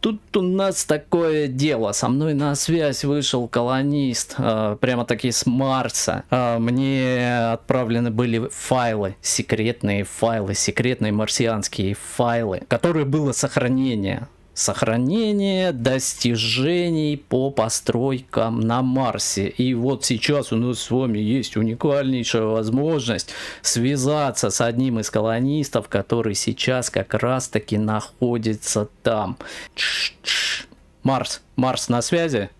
Тут у нас такое дело. Со мной на связь вышел колонист, прямо-таки с Марса. Мне отправлены были файлы, секретные марсианские файлы, которые было сохранение. Сохранение достижений по постройкам на Марсе. И вот сейчас у нас с вами есть уникальнейшая возможность связаться с одним из колонистов, который сейчас как раз таки находится там. Марс на связи?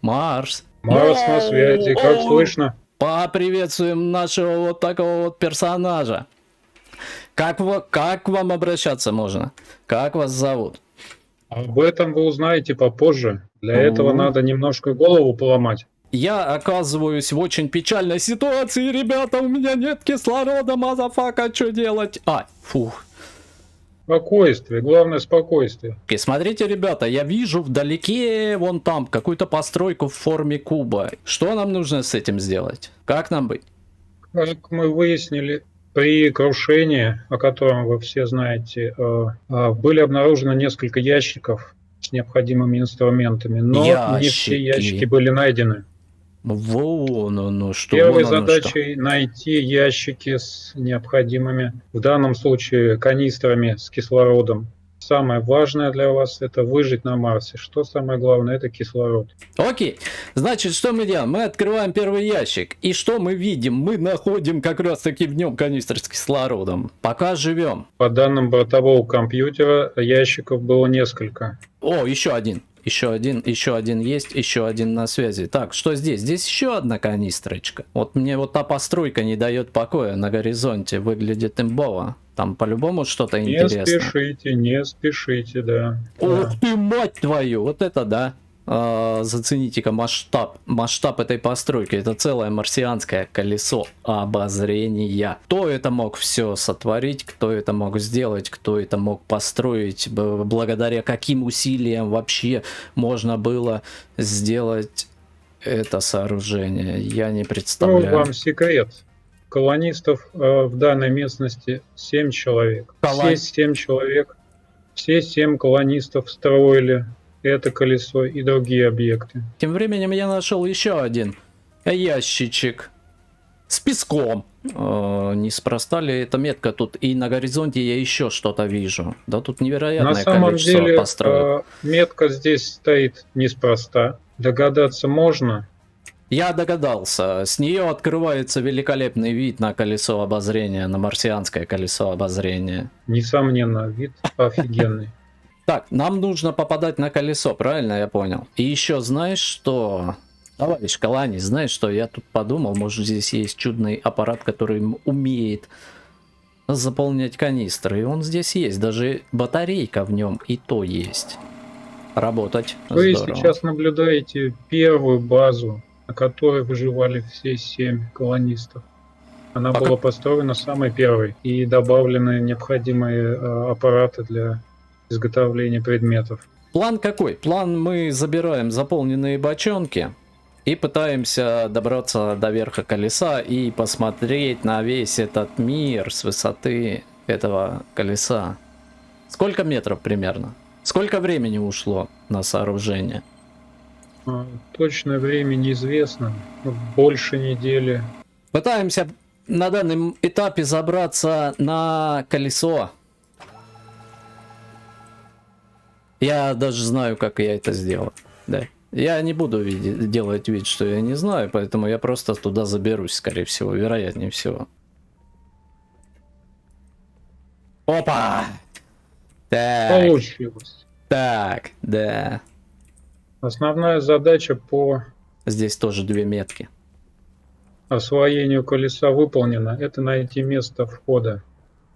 Марс на связи, как слышно? Поприветствуем нашего вот такого вот персонажа. Как вам обращаться можно? Как вас зовут? Об этом вы узнаете попозже. Для этого надо немножко голову поломать. Я оказываюсь в очень печальной ситуации, ребята, у меня нет кислорода, мазафака, что делать? Фух. Спокойствие, главное спокойствие. И смотрите, ребята, я вижу вдалеке, вон там, какую-то постройку в форме куба. Что нам нужно с этим сделать? Как нам быть? Как мы выяснили, при крушении, о котором вы все знаете, были обнаружены несколько ящиков с необходимыми инструментами, но не все ящики были найдены. Первой задачей найти ящики с необходимыми, в данном случае, канистрами с кислородом. Самое важное для вас — это выжить на Марсе. Что самое главное — это кислород. Окей, значит, что мы делаем? Мы открываем первый ящик. И что мы видим? Мы находим как раз таки в нем канистры с кислородом. Пока живем. По данным бортового компьютера, ящиков было несколько. Еще один есть, еще один на связи. Так, что здесь? Здесь еще одна канистрочка. Вот мне вот та постройка не дает покоя на горизонте. Выглядит имбово. Там по-любому что-то интересное. Не спешите, да. Ух ты, мать твою, вот это да. Зацените-ка масштаб этой постройки. Это целое марсианское колесо обозрения. Кто это мог все сотворить, кто это мог сделать, кто это мог построить, благодаря каким усилиям вообще можно было сделать это сооружение, я не представляю. Ну, вам секрет. Колонистов в данной местности 7 человек. Все 7 колонистов строили это колесо и другие объекты. Тем временем я нашел еще один ящичек с песком. Неспроста ли эта метка тут? И на горизонте я еще что-то вижу. Да тут невероятное количество построек. Метка здесь стоит неспроста. Догадаться можно? Я догадался. С нее открывается великолепный вид на колесо обозрения, на марсианское колесо обозрения. Несомненно, вид офигенный. Так, нам нужно попадать на колесо, правильно я понял? И еще знаешь что? Товарищ колонист, знаешь что? Я тут подумал, может здесь есть чудный аппарат, который умеет заполнять канистры. И он здесь есть, даже батарейка в нем и то есть. Работать. Вы здорово. Сейчас наблюдаете первую базу, на которой выживали все 7 колонистов. Она была построена самой первой, и добавлены необходимые аппараты для изготовления предметов. План какой? План: мы забираем заполненные бочонки и пытаемся добраться до верха колеса и посмотреть на весь этот мир с высоты этого колеса. Сколько метров примерно? Сколько времени ушло на сооружение? Точное время неизвестно. Больше недели. Пытаемся на данном этапе забраться на колесо. Я даже знаю, как я это сделаю. Да. Я не буду делать вид, что я не знаю, поэтому я просто туда заберусь, скорее всего, вероятнее всего. Опа! Так. Получилось. Так, да. Основная задача по Здесь тоже 2 метки. освоению колеса выполнена. Это найти место входа.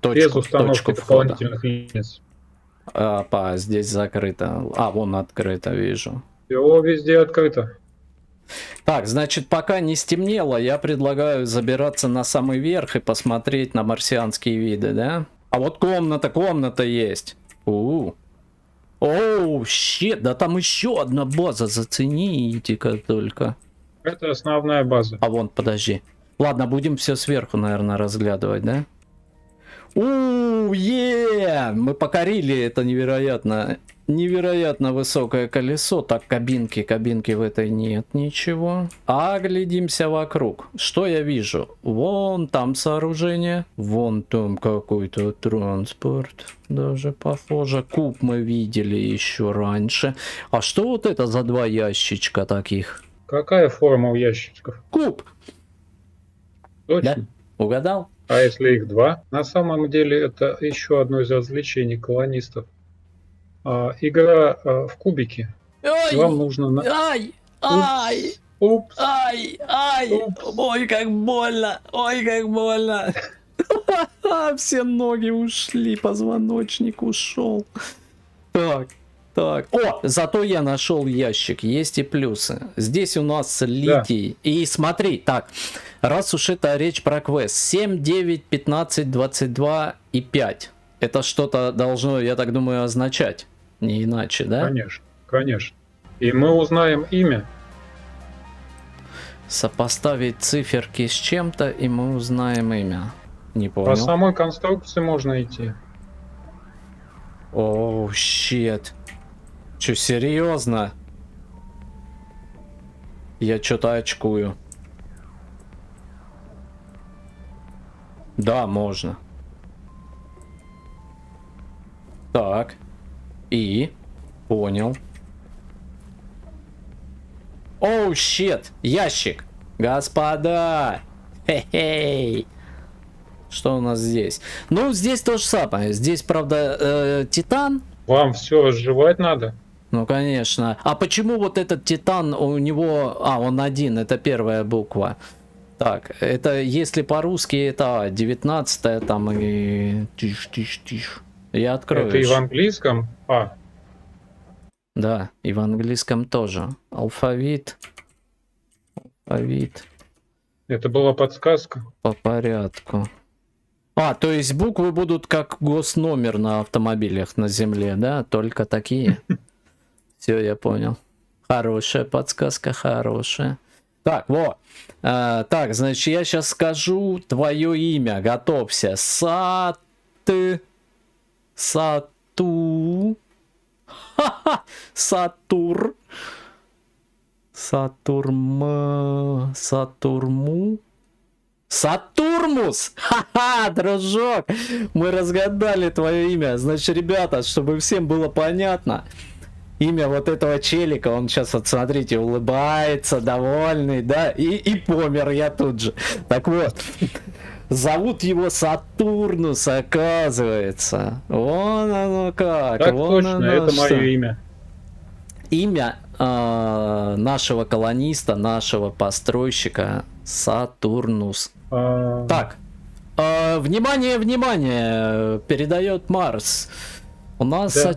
Без установки дополнительных лестниц. Здесь закрыто. Вон открыто, вижу. Все везде открыто. Так, значит, пока не стемнело, я предлагаю забираться на самый верх и посмотреть на марсианские виды, да? А вот комната есть. Оу, щит, да там еще одна база, зацените-ка только. Это основная база. Вон, подожди. Ладно, будем все сверху, наверное, разглядывать, да? Да, мы покорили это невероятно высокое колесо. Так, кабинки в этой нет ничего. Оглядимся вокруг. Что я вижу? Вон там сооружение. Вон там какой-то транспорт. Даже похоже. Куб мы видели еще раньше. А что вот это за два ящичка таких? Какая форма у ящичков? Куб! Точно? Да? Угадал? А если их два? На самом деле это еще одно из развлечений колонистов. Игра в кубики. Ой! Вам нужно... Ай! Ай! Упс. Ай! Ай! Упс. Ой, как больно! Ой, как больно! Все ноги ушли, позвоночник ушел. Так, так. О, зато я нашел ящик. Есть и плюсы. Здесь у нас литий. И смотри, так, раз уж это речь про квест. 7, 9, 15, 22 и 5. Это что-то должно, я так думаю, означать. Не иначе, да? Конечно, конечно. И мы узнаем имя. Сопоставить циферки с чем-то, и мы узнаем имя. Не По понял. самой конструкции можно идти. Оу, щет. Че, серьезно? Я что-то очкую. Да, можно. Так. И? Понял. Оу, щет. Ящик. Господа. Хе-хей. Что у нас здесь? Ну, здесь то же самое. Здесь, правда, титан. Вам все разжевать надо? Ну, конечно. А почему вот этот титан у него... А, он один, это первая буква. Так, это если по-русски, это 19 там и... Тиш. Я открою. Это и в английском? Да, и в английском тоже. Алфавит. Алфавит. Это была подсказка. По порядку. А, то есть буквы будут как госномер на автомобилях на земле, да? Только такие. Все, я понял. Хорошая подсказка, хорошая. Так, вот. Так, значит, я сейчас скажу твое имя. Готовься. Сатур. Сатурмус! Ха-ха, дружок! Мы разгадали твое имя. Значит, ребята, чтобы всем было понятно, имя вот этого челика, он сейчас, вот смотрите, улыбается, довольный, да, и помер я тут же. Так вот, зовут его Сатурнус, оказывается. Вон оно как. Так вон точно, оно это что. мое имя. Имя нашего колониста, нашего постройщика Сатурнус. Так, внимание, передает Марс. У нас Да.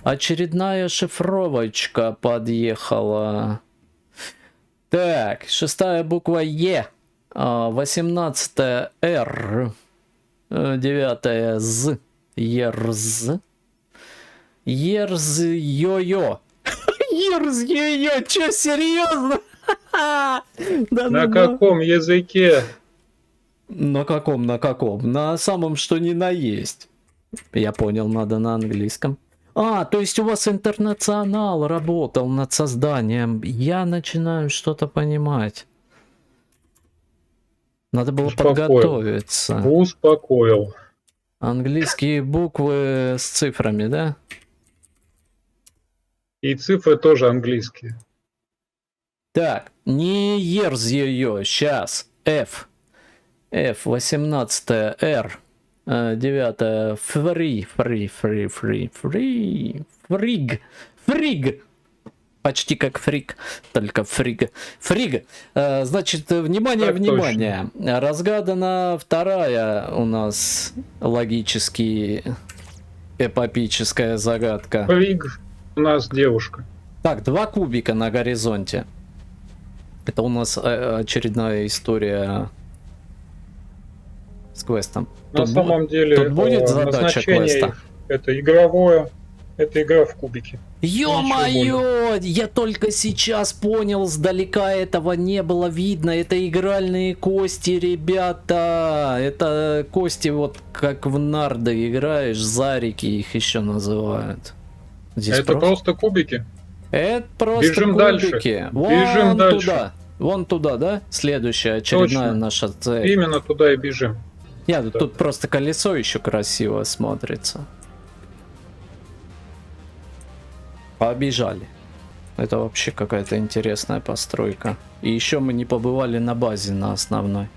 очередная шифровочка подъехала. Так, 6 буква Е, 18 Р, 9 З, Ерз. Ерз-йо-йо. Ерз-йо-йо, чё, серьезно? На каком языке? На каком? На самом, что ни на есть. Я понял, надо на английском. А, то есть у вас интернационал работал над созданием. Я начинаю что-то понимать. Надо было подготовиться. Успокоил. Английские буквы с цифрами, да? И цифры тоже английские. Так, не ерз-йо-йо, сейчас. F. F, 18 R, 9 Фриг. Почти как фрик, только фриг. Значит, внимание. Разгадана вторая у нас логически эпопическая загадка. Фриг у нас девушка. Так, 2 кубика на горизонте. Это у нас очередная история с квестом. На самом деле тут будет задача назначение квеста. их это игровое, Это игра в кубики. Ё-моё! Я только сейчас понял, сдалека этого не было видно. Это игральные кости, ребята. Это кости, вот как в нарды играешь, зарики их еще называют. Здесь Это просто кубики. Это просто Бежим кубики. дальше. Вон Бежим дальше. туда. Вон туда, да? Следующая, очередная Точно. наша цель. Именно туда и бежим. Нет, Да. тут просто колесо еще красиво смотрится. Побежали. Это вообще какая-то интересная постройка. И еще мы не побывали на базе, на основной.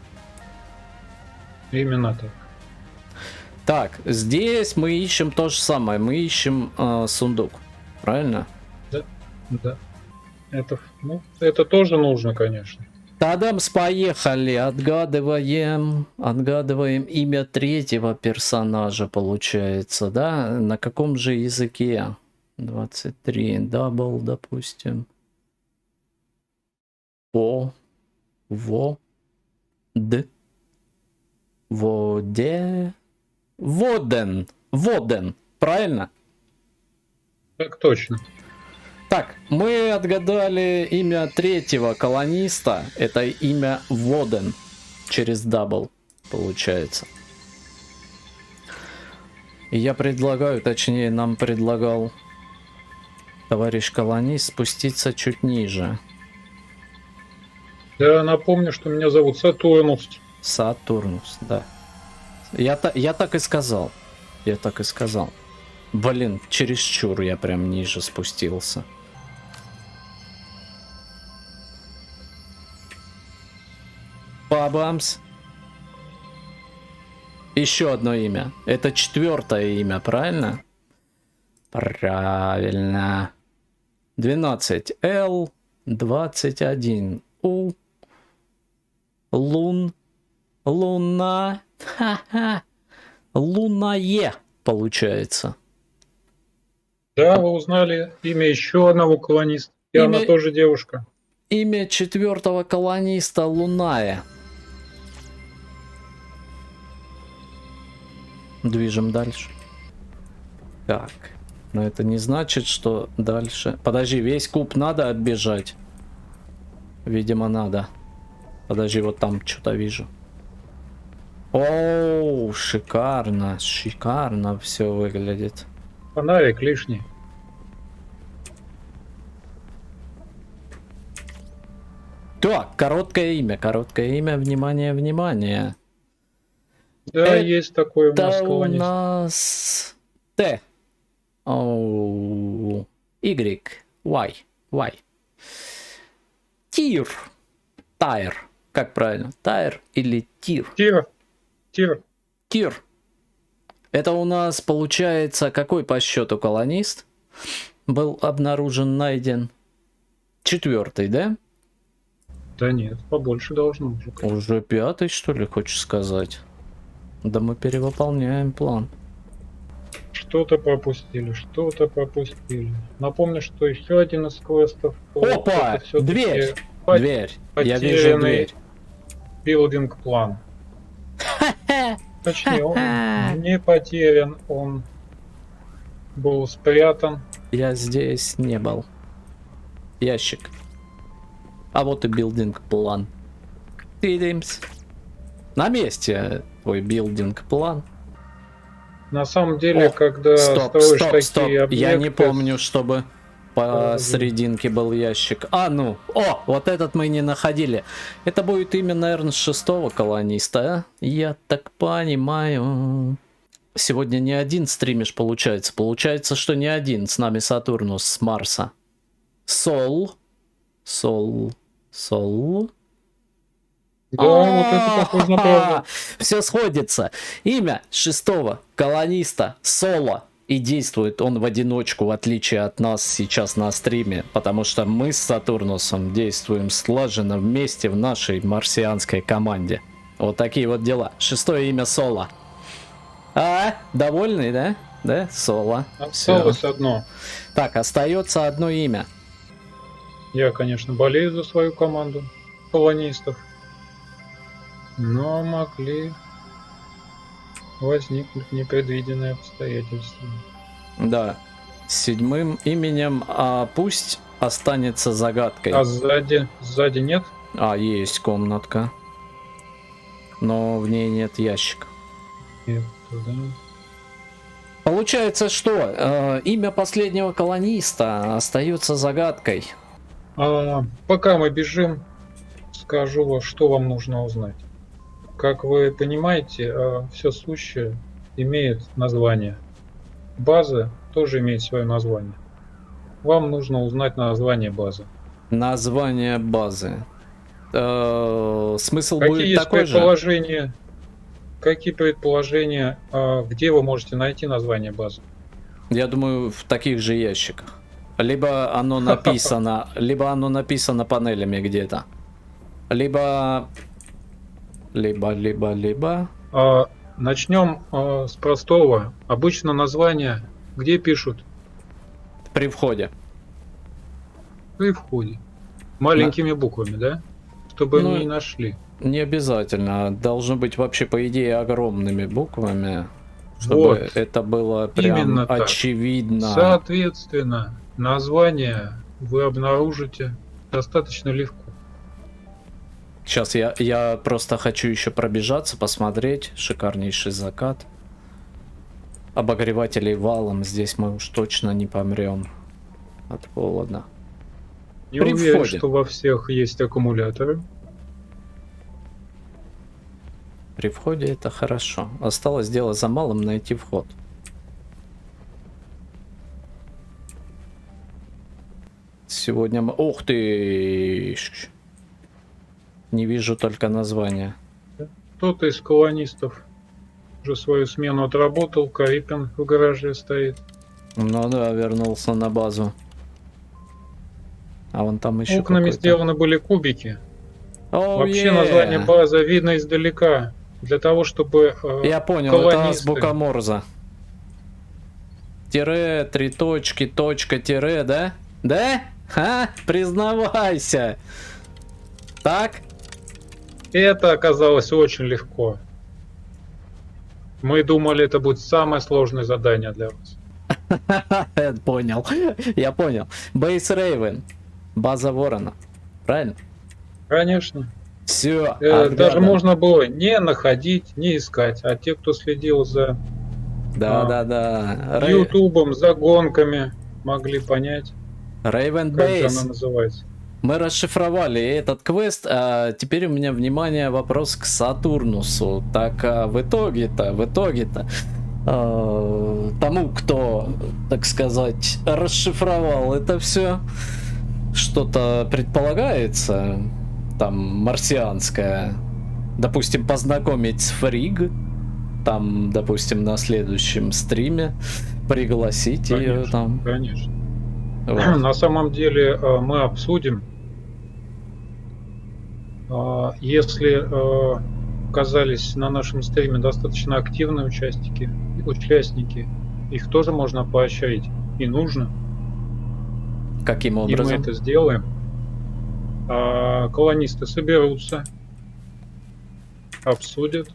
Именно так. Так, здесь мы ищем то же самое. Мы ищем сундук. Правильно? Да. Это тоже нужно, конечно. Тадамс, поехали. Отгадываем имя третьего персонажа, получается, да? На каком же языке? 23. Дабл, допустим. Д. Воден. Правильно? Так точно. Так, мы отгадали имя третьего колониста. Это имя Воден. Через дабл, получается. И я предлагаю, точнее, нам предлагал товарищ колонист спуститься чуть ниже. Да, напомню, что меня зовут Сатурнус. Сатурнус, да. Я так и сказал. Блин, чересчур я прям ниже спустился. Бабамс. Еще одно имя. Это четвертое имя, правильно? Правильно. 12 Л, 21 У. Луна. Ха-ха. Лунае, получается. Да, вы узнали имя еще одного колониста. И Имя- она тоже девушка. Имя четвертого колониста Луная. Движем дальше. Так. Но это не значит, что дальше... Подожди, весь куб надо оббежать? Видимо, надо. Подожди, вот там что-то вижу. Оу, шикарно. Шикарно все выглядит. Фонарик лишний. Так, короткое имя, внимание, внимание. Да, есть такой у нас Это у колонист. нас Т. Оу. Y. Y. Тир. Тайр. Как правильно? Тайр или тир? Тир. Тир. Это у нас получается какой по счету колонист? Был обнаружен, найден. Четвертый, да? Да нет, побольше должно быть. Уже пятый, что ли, хочешь сказать? Да мы перевыполняем план. Что-то пропустили. Напомню, что еще один из квестов. Опа! это всё-таки Дверь! по- Дверь! Я вижу потерянный дверь. Билдинг план. Точнее, он не потерян, он был спрятан. Я здесь не был. Ящик. А вот и билдинг план. Тидимс. На месте твой билдинг план. На самом деле, О, когда строишь такие объекты... Я не помню, чтобы посерединке был ящик. А, ну. О, вот этот мы не находили. Это будет имя, наверное, шестого колониста, а? Я так понимаю. Сегодня не один стримишь, получается. Получается, что не один. С нами Сатурнус с Марса. Сол. Да, вот это похоже на правду. Все сходится. Имя шестого колониста Соло. И действует он в одиночку, в отличие от нас сейчас на стриме. Потому что мы с Сатурнусом действуем слаженно вместе в нашей марсианской команде. Вот такие вот дела. Шестое имя Соло. Довольный, да? Да, Соло. Осталось одно. Так, остается одно имя. Я, конечно, болею за свою команду колонистов. Но могли возникнуть непредвиденные обстоятельства. Да. С 7 именем, а пусть останется загадкой. А сзади нет? А, есть комнатка. Но в ней нет ящика. Нет, да. Получается, что имя последнего колониста остается загадкой. Пока мы бежим, скажу, что вам нужно узнать. Как вы понимаете, все сущее имеет название. База тоже имеет свое название. Вам нужно узнать название базы. Название базы. Смысл Какие будет есть такой же? предположения? Какие предположения, где вы можете найти название базы? Я думаю, в таких же ящиках. Либо оно написано панелями где-то. Либо. Начнем с простого. Обычно название где пишут? При входе. При входе. Маленькими буквами, да? Чтобы Ну, не нашли. Не обязательно. Должно быть вообще, по идее, огромными буквами. Чтобы Вот. это было прям Именно так. очевидно. Соответственно, название вы обнаружите достаточно легко. Сейчас я просто хочу еще пробежаться, посмотреть. Шикарнейший закат. Обогревателей валом. Здесь мы уж точно не помрем от холода. Не При уверен, входе. что во всех есть аккумуляторы. При входе это хорошо. Осталось дело за малым — найти вход. Сегодня мы... Ух ты! Не вижу только название. Кто-то из колонистов уже свою смену отработал. Карипин в гараже стоит. Ну да, вернулся на базу. А вон там еще Окнами какой-то. сделаны были кубики. Oh, Вообще yeah. название базы видно издалека. Для того, чтобы Я понял, колонисты... это азбука Морзе. Тире, 3 точки, точка, тире, да? Да? Ха? Признавайся. Так? Это оказалось очень легко. Мы думали, это будет самое сложное задание для вас. Понял. Я понял. Бейс Рейвен. База Ворона. Правильно? Конечно. Все. Даже можно было не находить, не искать. А те, кто следил за Да. Ютубом, за гонками, могли понять, Рейвен как же Бейс. она называется. Мы расшифровали этот квест, а теперь у меня, внимание, вопрос к Сатурнусу. Так, в итоге-то, тому, кто, так сказать, расшифровал это все, что-то предполагается, там, марсианское, допустим, познакомить с Фриг, там, допустим, на следующем стриме пригласить ее там. Конечно. Вот. На самом деле мы обсудим, если оказались на нашем стриме достаточно активные участники, их тоже можно поощрить и нужно. Каким И мы образом? это сделаем. Колонисты соберутся, обсудят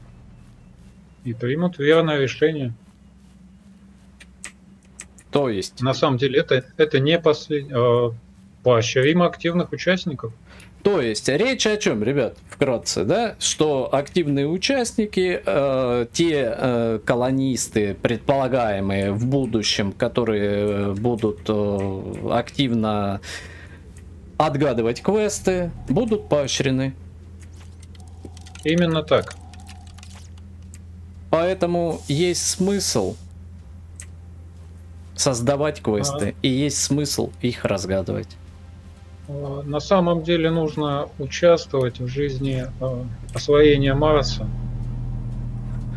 и примут верное решение. То есть? На самом деле это не последнее. Поощрим активных участников. То есть речь о чем, ребят, вкратце, да, что активные участники, те колонисты, предполагаемые в будущем, которые будут активно отгадывать квесты, будут поощрены. Именно так. Поэтому есть смысл создавать квесты, и есть смысл их разгадывать. На самом деле нужно участвовать в жизни освоения Марса,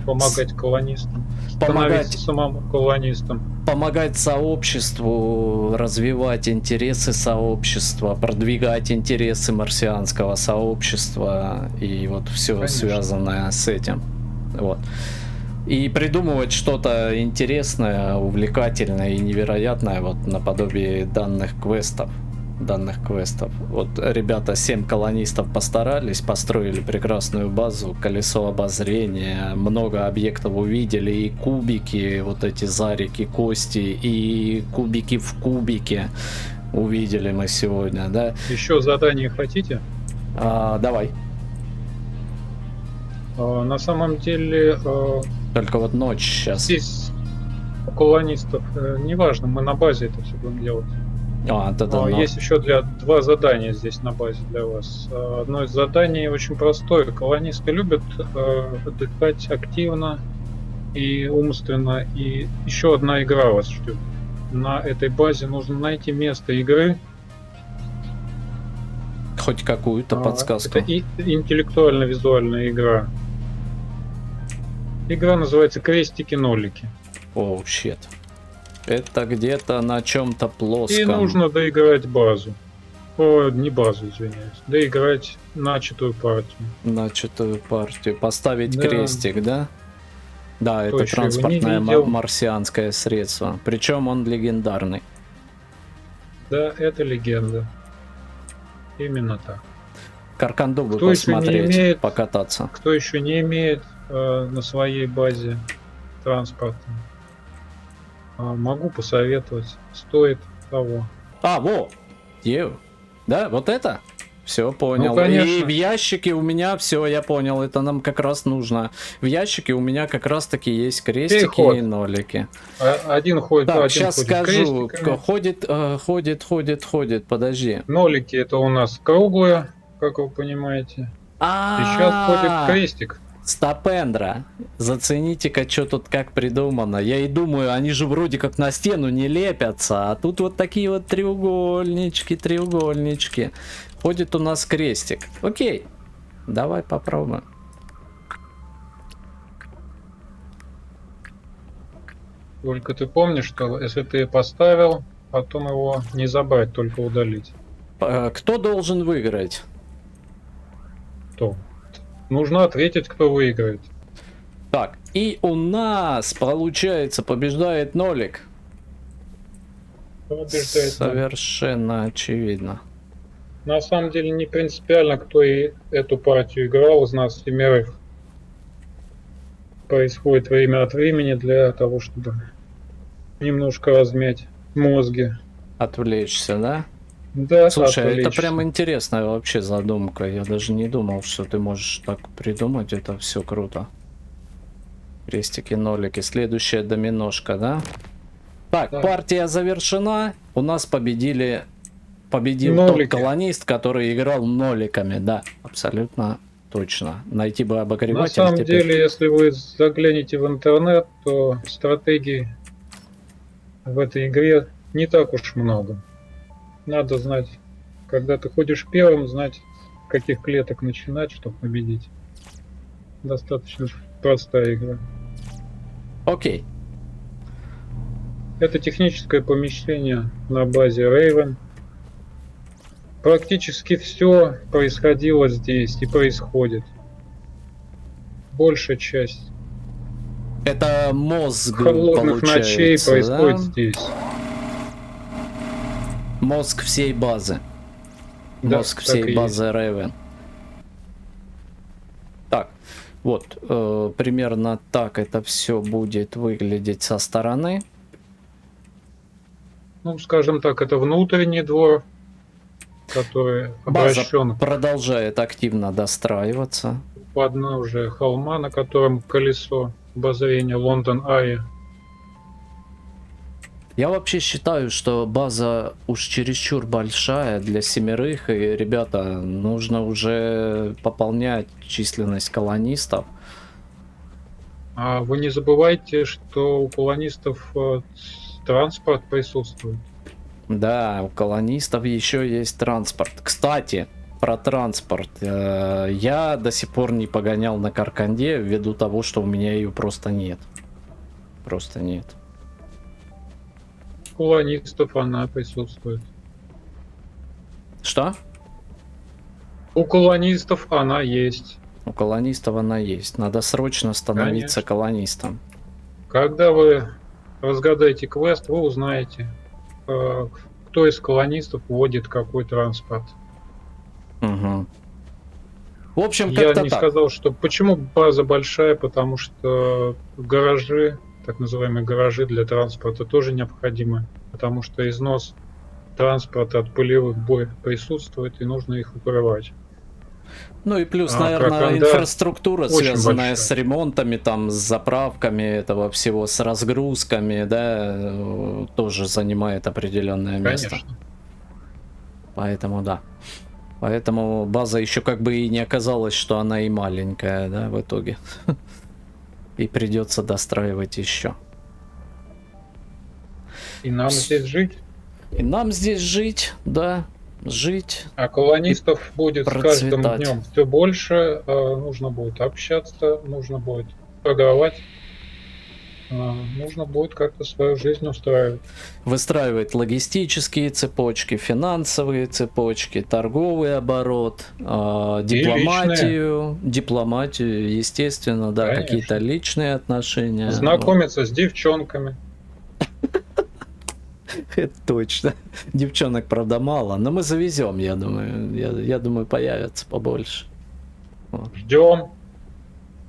помогать колонистам, становиться самому колонистом. Помогать сообществу, развивать интересы сообщества, продвигать интересы марсианского сообщества и вот все связанное с этим. Вот. И придумывать что-то интересное, увлекательное и невероятное вот наподобие данных квестов. данных квестов. Вот ребята, 7 колонистов постарались, построили прекрасную базу, колесо обозрения, много объектов увидели, и кубики, вот эти зарики, кости, и кубики в кубике увидели мы сегодня, да? Еще задание хотите? Давай. На самом деле, Только вот ночь сейчас. здесь у колонистов, неважно, мы на базе это все будем делать. Есть еще два задания здесь на базе для вас. Одно из заданий очень простое. Колонисты любят отдыхать активно и умственно. И еще одна игра вас ждет. На этой базе нужно найти место игры. Хоть какую-то подсказку. Это интеллектуально-визуальная игра. Игра называется «Крестики-нолики». Оу, щит. Это где-то на чем-то плоском. И нужно доиграть базу. Не базу, извиняюсь. Доиграть начатую партию. Начатую партию. Поставить Да. крестик, да? Да, это Точно, его не транспортное видел. марсианское средство. Причем он легендарный. Да, это легенда. Именно так. Карканду бы Кто еще не посмотреть, имеет- покататься. Кто еще не имеет на своей базе транспорта, могу посоветовать. Стоит того. Во! Да, вот это? Все понял. конечно. И в ящике у меня все, я понял, это нам как раз нужно. В ящике у меня как раз таки есть крестики Переход. и нолики. Один ходит, Так, один сейчас ходит скажу. крестиками. Ходит, подожди. Нолики это у нас круглые, как вы понимаете. Сейчас ходит крестик. Стопендра. Зацените-ка, что тут как придумано. Я и думаю, они же вроде как на стену не лепятся, а тут вот такие вот треугольнички. Ходит у нас крестик. Окей, давай попробуем. Только ты помнишь, что если ты поставил, потом его не забрать, только удалить. Кто должен выиграть? То. Нужно ответить, кто выиграет. Так, и у нас, получается, побеждает нолик. Кто побеждает? Совершенно очевидно. На самом деле не принципиально, кто и эту партию играл из нас семерых. Происходит время от времени для того, чтобы немножко размять мозги. Отвлечься, да? Да, Слушай, это отвлечься. прям интересная вообще задумка. Я даже не думал, что ты можешь так придумать. Это все круто. Крестики, нолики. Следующая доминошка, да? Так, Да. партия завершена. У нас победил Нолики. тот колонист, который играл ноликами. Да, абсолютно точно. Найти бы На обогреватель самом теперь. деле, если вы заглянете в интернет, то стратегий в этой игре не так уж много. Надо знать, когда ты ходишь первым, знать, с каких клеток начинать, чтобы победить. Достаточно простая игра. Окей. Это техническое помещение на базе Raven. Практически все происходило здесь и происходит. Большая часть Это мозг, холодных ночей получается, происходит да? здесь. Мозг всей базы. Да, Мозг так всей и базы Raven. Так, вот, примерно так это все будет выглядеть со стороны. Ну, скажем так, это внутренний двор, который База обращен продолжает активно достраиваться. к подножию холма, на котором колесо обозрения Лондон-Аи. Я вообще считаю, что база уж чересчур большая для семерых, и, ребята, нужно уже пополнять численность колонистов. А вы не забывайте, что у колонистов транспорт присутствует. Да, у колонистов еще есть транспорт. Кстати, про транспорт. Я до сих пор не погонял на Карканде ввиду того, что у меня ее просто нет. Просто нет. У колонистов она присутствует. Что? У колонистов она есть. У колонистов она есть. Надо срочно становиться Конечно. колонистом. Когда вы разгадаете квест, вы узнаете, кто из колонистов водит какой транспорт. Угу. В общем, Я как-то не так. сказал, что... Почему база большая? Потому что гаражи, так называемые гаражи для транспорта, тоже необходимы. Потому что износ транспорта от пылевых бурь присутствует, и нужно их укрывать. Ну и плюс, А наверное, Краканда инфраструктура, очень связанная большая. с ремонтами, там, с заправками этого всего, с разгрузками, да, тоже занимает определенное место. Конечно. Поэтому да. Поэтому база еще как бы и не оказалась, что она и маленькая, да, в итоге. И придется достраивать еще. И нам здесь жить. И нам здесь жить, да, жить. А колонистов будет с каждым процветать. днем все больше. Нужно будет общаться, нужно будет торговать. Нужно будет как-то свою жизнь устраивать. Выстраивать логистические цепочки, финансовые цепочки, торговый оборот, дипломатию, естественно, да, Конечно. какие-то личные отношения. Знакомиться с девчонками. Это точно. Девчонок, правда, мало, но мы завезем, я думаю. Я думаю, появятся побольше. Ждем.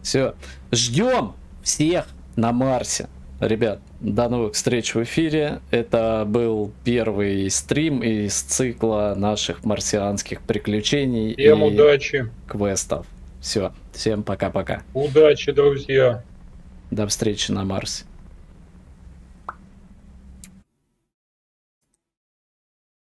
Все. Ждем всех на Марсе. Ребят, до новых встреч в эфире. Это был первый стрим из цикла наших марсианских приключений Всем и удачи. квестов. Все. Всем пока-пока. Удачи, друзья. До встречи на Марсе.